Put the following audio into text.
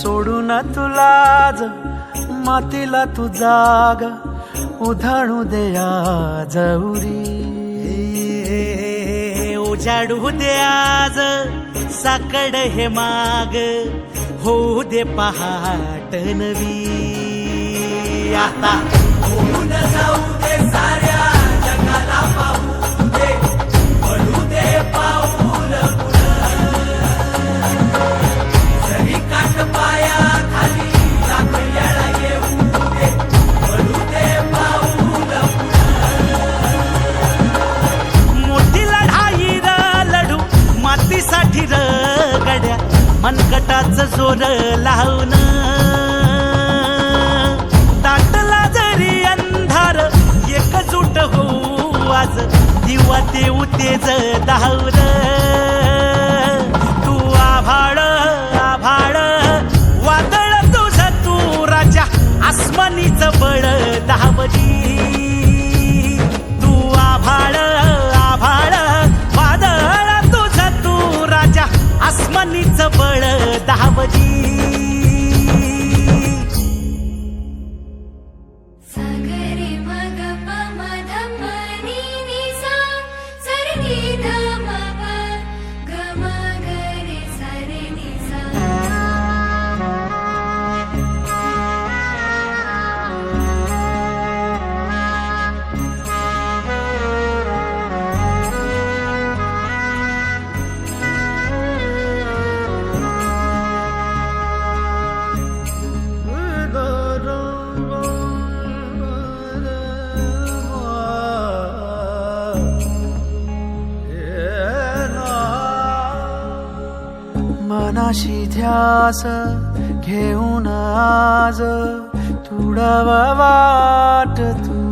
सोडून तुलाज मातीला तू जाग उधाणू दे आज उरी. उजाडू दे आज साकड हे माग होऊ दे पहाट नवी. आता होऊन जाऊ दे साऱ्या जगाला पाहू दे पडू दे पाऊल जरी काट पाया खाली लाकड्याला येऊ दे पडू दे पाऊल. मोठी लढाई र लढू मातीसाठी र गड्या मनगटाच जोर लावून. दाटला जरी अंधार एकजूट होऊ आज दिवा देऊ तेज दावर. तू आभाळ आभाळ वादळ तुझ तू राजा आसमानीच बळ दावली. तू आभाळ आभाळ वादळ तुझ तू राजा आसमानीच बळ दावली. मनाशी ध्यास घेऊन आज तुडावा वाट तू.